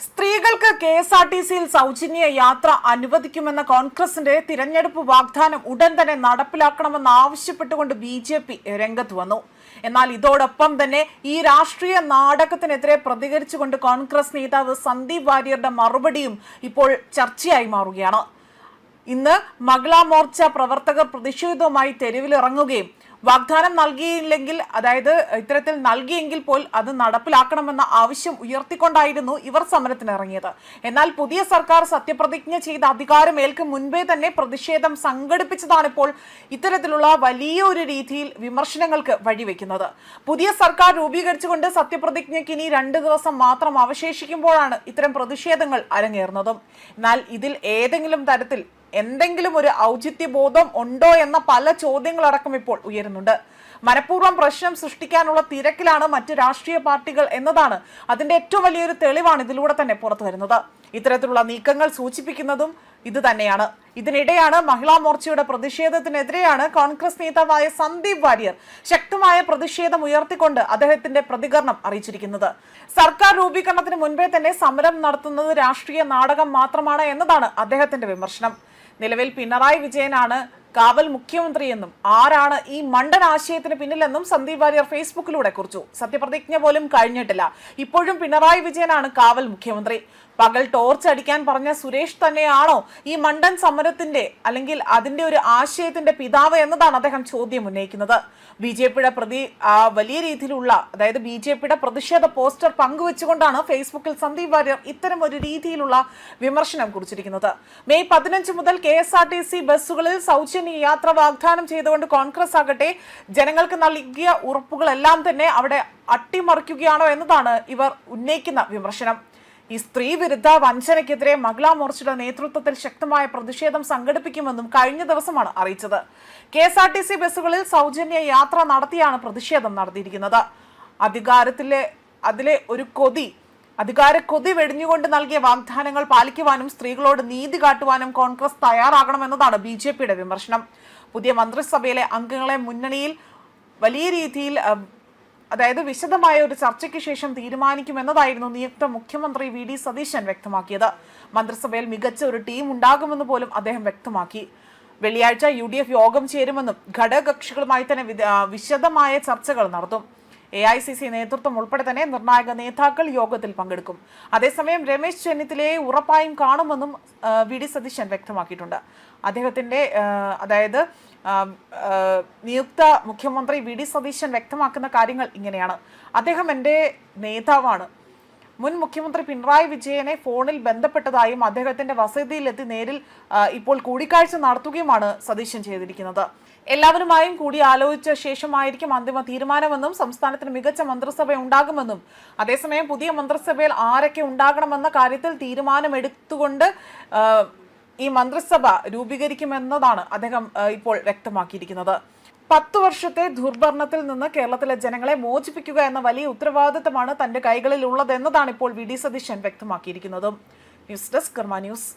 സ്ത്രീകൾക്ക് KSRTCയിൽ സൗജന്യ യാത്ര അനുവദിക്കുമെന്ന കോൺഗ്രസിന്റെ തിരഞ്ഞെടുപ്പ് വാഗ്ദാനം ഉടൻ തന്നെ നടപ്പിലാക്കണമെന്ന് ആവശ്യപ്പെട്ടുകൊണ്ട് BJP രംഗത്ത് വന്നു. എന്നാൽ ഇതോടൊപ്പം തന്നെ ഈ രാഷ്ട്രീയ നാടകത്തിനെതിരെ പ്രതികരിച്ചുകൊണ്ട് കോൺഗ്രസ് നേതാവ് സന്ദീപ് വാര്യരുടെ മറുപടിയും ഇപ്പോൾ ചർച്ചയായി മാറുകയാണ്. ഇന്ന് മഹിളാ മോർച്ച പ്രവർത്തകർ പ്രതിഷേധവുമായി തെരുവിലിറങ്ങുകയും വാഗ്ദാനം നൽകിയില്ലെങ്കിൽ, അതായത് ഇത്തരത്തിൽ നൽകിയെങ്കിൽ പോലും അത് നടപ്പിലാക്കണമെന്ന ആവശ്യം ഉയർത്തിക്കൊണ്ടായിരുന്നു ഇവർ സമരത്തിനിറങ്ങിയത്. എന്നാൽ പുതിയ സർക്കാർ സത്യപ്രതിജ്ഞ ചെയ്ത് അധികാരമേൽക്കും മുൻപേ തന്നെ പ്രതിഷേധം സംഘടിപ്പിച്ചതാണിപ്പോൾ ഇത്തരത്തിലുള്ള വലിയൊരു രീതിയിൽ വിമർശനങ്ങൾക്ക് വഴിവെക്കുന്നത്. പുതിയ സർക്കാർ രൂപീകരിച്ചുകൊണ്ട് സത്യപ്രതിജ്ഞയ്ക്ക് ഇനി 2 ദിവസം മാത്രം അവശേഷിക്കുമ്പോഴാണ് ഇത്തരം പ്രതിഷേധങ്ങൾ അരങ്ങേറുന്നതും. എന്നാൽ ഇതിൽ ഏതെങ്കിലും തരത്തിൽ എന്തെങ്കിലും ഒരു ഔചിത്യബോധം ഉണ്ടോ എന്ന പല ചോദ്യങ്ങളടക്കം ഇപ്പോൾ ഉയരുന്നുണ്ട്. മനഃപൂർവ്വം പ്രശ്നം സൃഷ്ടിക്കാനുള്ള തിരക്കിലാണ് മറ്റ് രാഷ്ട്രീയ പാർട്ടികൾ എന്നതാണ് അതിന്റെ ഏറ്റവും വലിയൊരു തെളിവാണ് ഇതിലൂടെ തന്നെ പുറത്തു വരുന്നത്. ഇത്തരത്തിലുള്ള നീക്കങ്ങൾ സൂചിപ്പിക്കുന്നതും ഇത് തന്നെയാണ്. ഇതിനിടെയാണ് മഹിളാ മോർച്ചയുടെ പ്രതിഷേധത്തിനെതിരെയാണ് കോൺഗ്രസ് നേതാവായ സന്ദീപ് വാര്യർ ശക്തമായ പ്രതിഷേധം ഉയർത്തിക്കൊണ്ട് അദ്ദേഹത്തിന്റെ പ്രതികരണം അറിയിച്ചിരിക്കുന്നത്. സർക്കാർ രൂപീകരണത്തിന് മുൻപേ തന്നെ സമരം നടത്തുന്നത് രാഷ്ട്രീയ നാടകം മാത്രമാണ് എന്നതാണ് അദ്ദേഹത്തിന്റെ വിമർശനം. നിലവിൽ പിണറായി വിജയനാണ് കാവൽ മുഖ്യമന്ത്രിയെന്നും ആരാണ് ഈ മണ്ടൻ ആശയത്തിന് പിന്നിലെന്നും സന്ദീപ് വാര്യർ ഫേസ്ബുക്കിലൂടെ കുറിച്ചു. സത്യപ്രതിജ്ഞ പോലും കഴിഞ്ഞിട്ടില്ല, ഇപ്പോഴും പിണറായി വിജയനാണ് കാവൽ മുഖ്യമന്ത്രി. പകൽ ടോർച്ച് അടിക്കാൻ പറഞ്ഞ സുരേഷ് തന്നെയാണോ ഈ മണ്ടൻ സമരത്തിന്റെ അല്ലെങ്കിൽ അതിന്റെ ഒരു ആശയത്തിന്റെ പിതാവ് എന്നതാണ് അദ്ദേഹം ചോദ്യം ഉന്നയിക്കുന്നത്. BJPയുടെ വലിയ രീതിയിലുള്ള, അതായത് BJPയുടെ പ്രതിഷേധ പോസ്റ്റർ പങ്കുവെച്ചുകൊണ്ടാണ് ഫേസ്ബുക്കിൽ സന്ദീപ് വാര്യർ ഇത്തരം ഒരു രീതിയിലുള്ള വിമർശനം കുറിച്ചിരിക്കുന്നത്. മെയ് 15 മുതൽ KSRTC ബസ്സുകളിൽ സൗജന്യ യാത്ര വാഗ്ദാനം ചെയ്തുകൊണ്ട് കോൺഗ്രസ് ആകട്ടെ ജനങ്ങൾക്ക് നൽകിയ ഉറപ്പുകളെല്ലാം തന്നെ അവിടെ അട്ടിമറിക്കുകയാണോ എന്നതാണ് ഇവർ ഉന്നയിക്കുന്ന വിമർശനം. ഈ സ്ത്രീ വിരുദ്ധ വഞ്ചനയ്ക്കെതിരെ മഹിളാ മോർച്ചയുടെ നേതൃത്വത്തിൽ ശക്തമായ പ്രതിഷേധം സംഘടിപ്പിക്കുമെന്നും കഴിഞ്ഞ ദിവസമാണ് അറിയിച്ചത്. KSRTC ബസ്സുകളിൽ സൗജന്യ യാത്ര നടത്തിയാണ് പ്രതിഷേധം നടത്തിയിരിക്കുന്നത്. അതിലെ ഒരു അധികാര കൊതി വെടിഞ്ഞുകൊണ്ട് നൽകിയ വാഗ്ദാനങ്ങൾ പാലിക്കുവാനും സ്ത്രീകളോട് നീതി കാട്ടുവാനും കോൺഗ്രസ് തയ്യാറാകണമെന്നതാണ് BJPയുടെ വിമർശനം. പുതിയ മന്ത്രിസഭയിലെ അംഗങ്ങളെ മുന്നണിയിൽ വലിയ രീതിയിൽ, അതായത് വിശദമായ ഒരു ചർച്ചയ്ക്ക് ശേഷം തീരുമാനിക്കുമെന്നതായിരുന്നു നിയുക്ത മുഖ്യമന്ത്രി VD സതീശൻ വ്യക്തമാക്കിയത്. മന്ത്രിസഭയിൽ മികച്ച ഒരു ടീം ഉണ്ടാകുമെന്ന് പോലും അദ്ദേഹം വ്യക്തമാക്കി. വെള്ളിയാഴ്ച UDF യോഗം ചേരുമെന്നും ഘടകകക്ഷികളുമായി തന്നെ വിശദമായ ചർച്ചകൾ നടത്തും. AICC നേതൃത്വം ഉൾപ്പെടെ തന്നെ നിർണായക നേതാക്കൾ യോഗത്തിൽ പങ്കെടുക്കും. അതേസമയം രമേശ് ചെന്നിത്തലയെ ഉറപ്പായും കാണുമെന്നും VD സതീശൻ വ്യക്തമാക്കിയിട്ടുണ്ട്. അദ്ദേഹത്തിന്റെ, അതായത് നിയുക്ത മുഖ്യമന്ത്രി VD സതീശൻ വ്യക്തമാക്കുന്ന കാര്യങ്ങൾ ഇങ്ങനെയാണ്. അദ്ദേഹം എൻ്റെ നേതാവാണ്. മുൻ മുഖ്യമന്ത്രി പിണറായി വിജയനെ ഫോണിൽ ബന്ധപ്പെട്ടതായും അദ്ദേഹത്തിന്റെ വസതിയിലെത്തി നേരിൽ ഇപ്പോൾ കൂടിക്കാഴ്ച നടത്തുകയുമാണ് സതീശൻ ചെയ്തിരിക്കുന്നത്. എല്ലാവരുമായും കൂടി ആലോചിച്ച ശേഷമായിരിക്കും അന്തിമ തീരുമാനമെന്നും സംസ്ഥാനത്തിന് മികച്ച മന്ത്രിസഭ ഉണ്ടാകുമെന്നും അതേസമയം പുതിയ മന്ത്രിസഭയിൽ ആരൊക്കെ ഉണ്ടാകണമെന്ന കാര്യത്തിൽ തീരുമാനമെടുത്തുകൊണ്ട് ഈ മന്ത്രിസഭ രൂപീകരിക്കുമെന്നതാണ് അദ്ദേഹം ഇപ്പോൾ വ്യക്തമാക്കിയിരിക്കുന്നത്. 10 വർഷത്തെ ദുർഭരണത്തിൽ നിന്ന് കേരളത്തിലെ ജനങ്ങളെ മോചിപ്പിക്കുക എന്ന വലിയ ഉത്തരവാദിത്തമാണ് തന്റെ കൈകളിൽ ഉള്ളതെന്നതാണ് ഇപ്പോൾ VD സതീശൻ വ്യക്തമാക്കിയിരിക്കുന്നത്. ന്യൂസ് ഡെസ്ക് കർമ്മ ന്യൂസ്.